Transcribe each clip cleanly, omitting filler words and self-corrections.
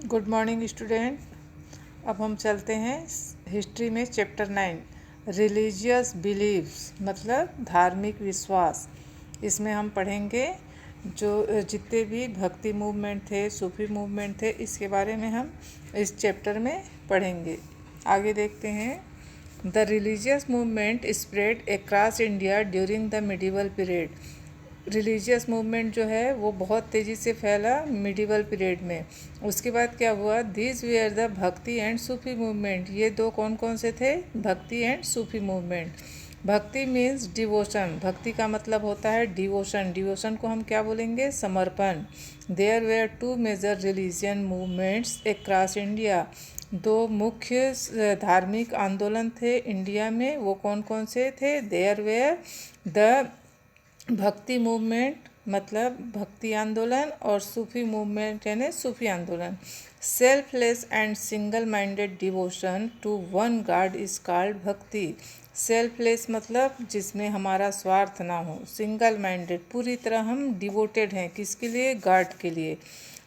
Good morning student. अब हम चलते हैं हिस्ट्री में चैप्टर 9 रिलीजियस बिलीव्स मतलब धार्मिक विश्वास। इसमें हम पढ़ेंगे जो जितने भी भक्ति मूवमेंट थे, सूफी मूवमेंट थे, इसके बारे में हम इस चैप्टर में पढ़ेंगे। आगे देखते हैं। The religious movement spread across India during the medieval period. Religious movement जो है वो बहुत तेज़ी से फैला मिडिवल पीरियड में। उसके बाद क्या हुआ, दीज वेयर द भक्ति एंड सूफी मूवमेंट। ये दो कौन कौन से थे, भक्ति एंड सूफी मूवमेंट। भक्ति मीन्स डिवोशन, भक्ति का मतलब होता है डिवोशन। डिवोशन को हम क्या बोलेंगे, समर्पण। There were two major religion movements across India. दो मुख्य धार्मिक आंदोलन थे इंडिया में, वो कौन कौन से थे। There were the bhakti movement मतलब भक्ति आंदोलन और सूफी मूवमेंट यानी सूफी आंदोलन। Selfless and single minded devotion to one god is called bhakti. Selfless मतलब जिसमें हमारा स्वार्थ ना हो, सिंगल माइंडेड पूरी तरह हम डिवोटेड हैं किसके लिए, गॉड के लिए।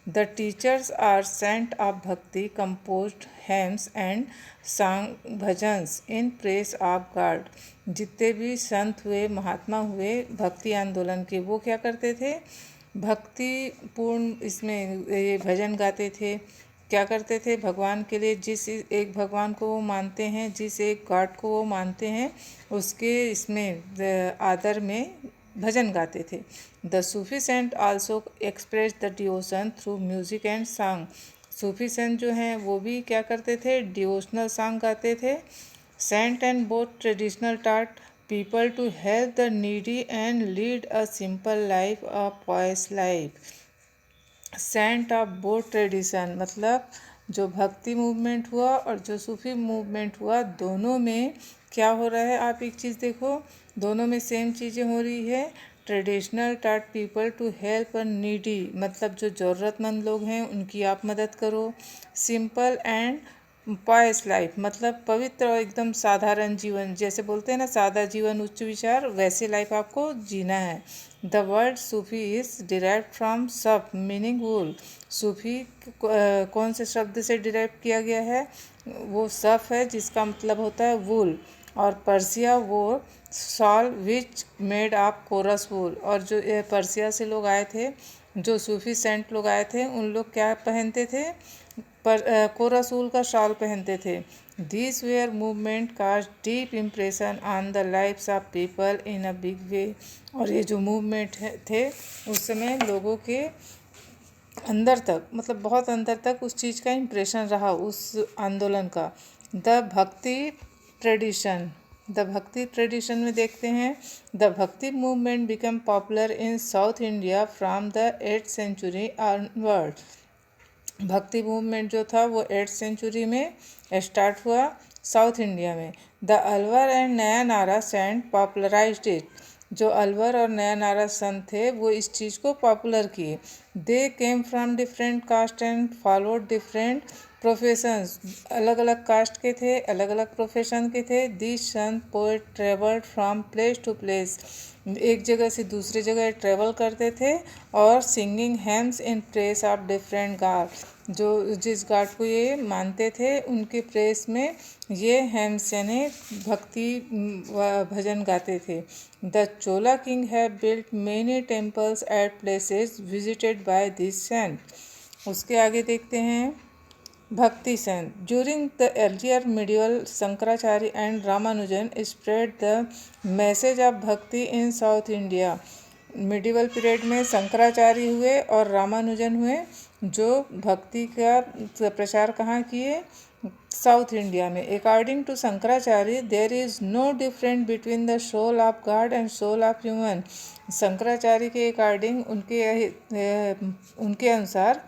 The teachers are saint of bhakti composed hymns and song bhajans in praise of god. जितने भी संत हुए, महात्मा हुए भक्ति आंदोलन के, वो क्या करते थे, भक्ति पूर्ण इसमें ये भजन गाते थे। क्या करते थे, भगवान के लिए, जिस एक भगवान को वो मानते हैं, जिस एक गॉड को वो मानते हैं, उसके इसमें आदर में भजन गाते थे। The Sufi saint also express the devotion through music and song. Sufi saint जो हैं वो भी क्या करते थे, डिवोशनल सॉन्ग गाते थे। सेंट एंड बोथ ट्रेडिशनल टाट people to help the needy and lead a simple life, a pious life. Saint of both tradition मतलब जो भक्ति मूवमेंट हुआ और जो सूफी मूवमेंट हुआ, दोनों में क्या हो रहा है, आप एक चीज़ देखो, दोनों में सेम चीज़ें हो रही है। Traditional taught people to help a needy मतलब जो ज़रूरतमंद लोग हैं उनकी आप मदद करो। सिंपल एंड पायस लाइफ मतलब पवित्र और एकदम साधारण जीवन, जैसे बोलते हैं ना सादा जीवन उच्च विचार, वैसे लाइफ आपको जीना है। The word Sufi is derive from सफ मीनिंग वूल। सूफी कौन से शब्द से डिराइव किया गया है, वो सफ है जिसका मतलब होता है वूल, और पर्सिया वो shawl which made of coarse wool. और जो पर्सिया से लोग आए थे, जो सूफी सेंट लोग आए थे, उन लोग क्या पहनते थे, पर कोरस वूल का शॉल पहनते थे। This were movement cast deep impression on the lifes of people in a big way. और ये जो मूवमेंट थे उस समय लोगों के अंदर तक मतलब बहुत अंदर तक उस चीज़ का इम्प्रेशन रहा उस आंदोलन का। द भक्ति ट्रेडिशन, द भक्ति ट्रेडिशन में देखते हैं, the bhakti movement become popular in south India from the 8th century onward. Bhakti movement जो था वो 8th सेंचुरी में स्टार्ट हुआ साउथ इंडिया में। The Alvar and Nayanar Saint popularised it. जो अलवर और नया नारा संत थे वो इस चीज़ को पॉपुलर किए। They came from different caste and followed different professions. अलग अलग कास्ट के थे, अलग अलग प्रोफेशन के थे। This sant poet travelled from place to place. एक जगह से दूसरी जगह ट्रेवल करते थे और singing hymns in praise of different god. जो जिस गॉड को ये मानते थे उनके प्रेस में ये हेम्स यानी भक्ति भजन गाते थे। The Chola king have built many temples at places visited by this saint. उसके आगे देखते हैं bhakti saint. During the earlier medieval Shankaracharya and Ramanujan spread the message of bhakti in south India. Medieval period में शंकराचार्य हुए और रामानुजन हुए, जो भक्ति का प्रचार कहाँ किए, साउथ इंडिया में। According to Shankaracharya there is no difference between the soul of god and soul of human. Shankaracharya के अकॉर्डिंग उनके अनुसार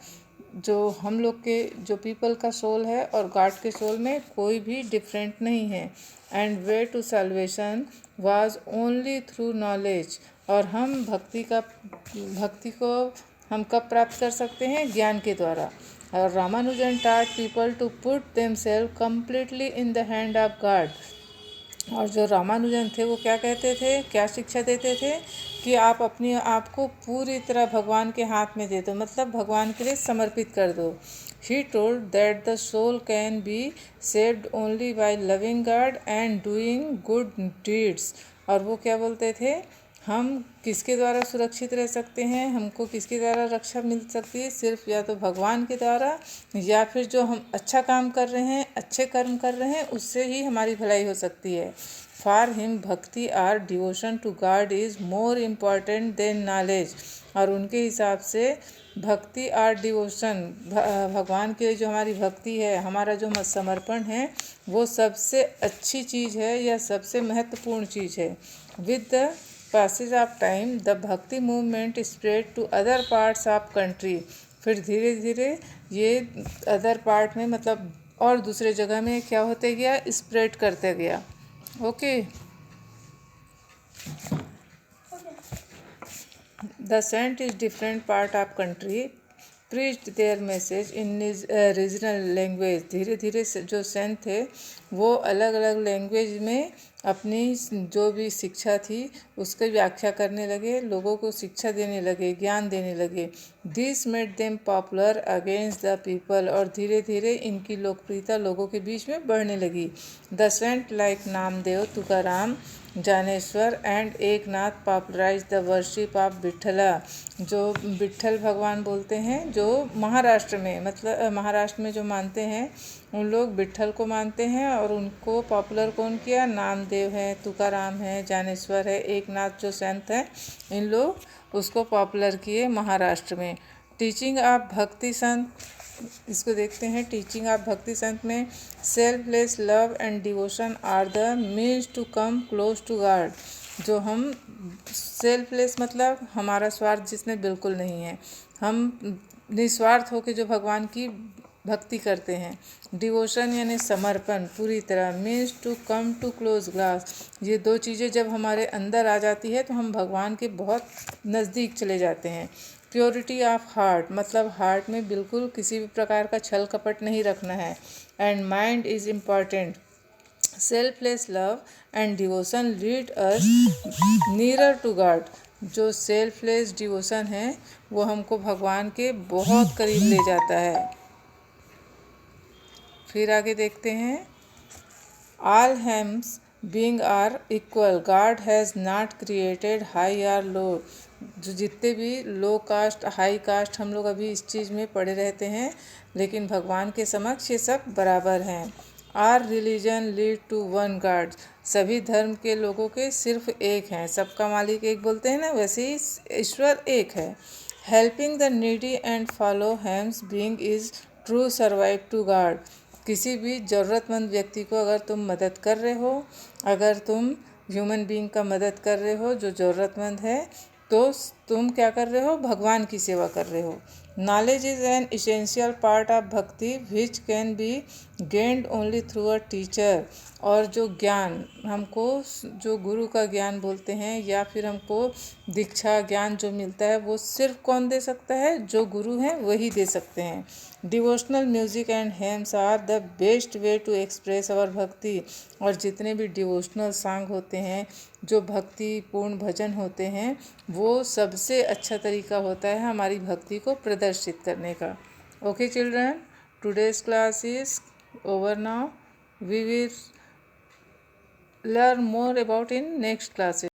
जो हम लोग के जो पीपल का सोल है और गॉड के सोल में कोई भी डिफरेंट नहीं है। And way to salvation was only through knowledge. और हम भक्ति को हम कब प्राप्त कर सकते हैं, ज्ञान के द्वारा। और Ramanujan taught people to put themselves completely in the hand of god. और जो रामानुजन थे वो क्या कहते थे, क्या शिक्षा देते थे कि आप अपने आप को पूरी तरह भगवान के हाथ में दे दो, मतलब भगवान के लिए समर्पित कर दो। He told that the soul can be saved only by loving God and doing good deeds. और वो क्या बोलते थे, हम किसके द्वारा सुरक्षित रह सकते हैं, हमको किसके द्वारा रक्षा मिल सकती है, सिर्फ या तो भगवान के द्वारा या फिर जो हम अच्छा काम कर रहे हैं, अच्छे कर्म कर रहे हैं, उससे ही हमारी भलाई हो सकती है. For him bhakti or devotion to god is more important than knowledge. और उनके हिसाब से भक्ति आर डिवोशन, भगवान के लिए जो हमारी भक्ति है, हमारा जो समर्पण है, वो सबसे अच्छी चीज़ है या सबसे महत्वपूर्ण चीज़ है. With the passage of time the bhakti movement spread to other parts of country. फिर धीरे धीरे ये अदर पार्ट में, मतलब और दूसरे जगह में क्या होते गया, स्प्रेड करते गया. Okay. The saint is different part of country preached their message in regional language. धीरे धीरे जो सेंट थे वो अलग अलग लैंग्वेज में अपनी जो भी शिक्षा थी उसकी व्याख्या करने लगे, लोगों को शिक्षा देने लगे, ज्ञान देने लगे. This made them popular against the people. और धीरे धीरे इनकी लोकप्रियता लोगों के बीच में बढ़ने लगी. The saint like Namdev, Tukaram, Dnyaneshwar and Eknath popularise the worship of Vitthala. जो विट्ठल भगवान बोलते हैं, जो महाराष्ट्र में, मतलब महाराष्ट्र में जो मानते हैं उन लोग विट्ठल को मानते हैं. और उनको पॉपुलर कौन किया, नामदेव है, तुकाराम है, ज्ञानेश्वर है, एकनाथ जो संत हैं, इन लोग उसको पॉपुलर किए महाराष्ट्र में. टीचिंग ऑफ भक्ति संत, इसको देखते हैं. टीचिंग ऑफ भक्ति संत में selfless love and devotion are the means to come close to God. जो हम सेल्फलेस मतलब हमारा स्वार्थ जिसमें बिल्कुल नहीं है, हम निस्वार्थ होकर जो भगवान की भक्ति करते हैं. डिवोशन यानी समर्पण पूरी तरह. Means to come to close glass. ये दो चीज़ें जब हमारे अंदर आ जाती है तो हम भगवान के बहुत नज़दीक चले जाते हैं. प्योरिटी ऑफ हार्ट मतलब हार्ट में बिल्कुल किसी भी प्रकार का छल कपट नहीं रखना है. And mind is important. Selfless love and devotion lead us nearer to God. जो सेल्फलेस डिवोशन है वो हमको भगवान के बहुत करीब ले जाता है. फिर आगे देखते हैं. All human being are equal. God has not created high or low. जो जितने भी लो कास्ट हाई कास्ट हम लोग अभी इस चीज़ में पड़े रहते हैं, लेकिन भगवान के समक्ष ये सब बराबर हैं. Are religion lead to one god. सभी धर्म के लोगों के सिर्फ एक हैं, सबका मालिक एक बोलते हैं ना, वैसे ही ईश्वर एक है. Helping the needy and follow human being is true service to God. किसी भी ज़रूरतमंद व्यक्ति को अगर तुम मदद कर रहे हो, अगर तुम ह्यूमन बीइंग का मदद कर रहे हो जो ज़रूरतमंद है, तो तुम क्या कर रहे हो, भगवान की सेवा कर रहे हो. Knowledge is an essential part of bhakti which can be gained only through a teacher. और जो ज्ञान हमको, जो गुरु का ज्ञान बोलते हैं या फिर हमको दीक्षा ज्ञान जो मिलता है, वो सिर्फ कौन दे सकता है, जो गुरु हैं वही दे सकते हैं. Devotional music and hymns are the best way to express our bhakti. और जितने भी डिवोशनल सॉन्ग होते हैं, जो भक्तिपूर्ण भजन होते हैं, वो सबसे अच्छा तरीका होता है हमारी भक्ति को प्रदर्शित करने का. Okay children, today's class is over now. We will learn more about in next classes.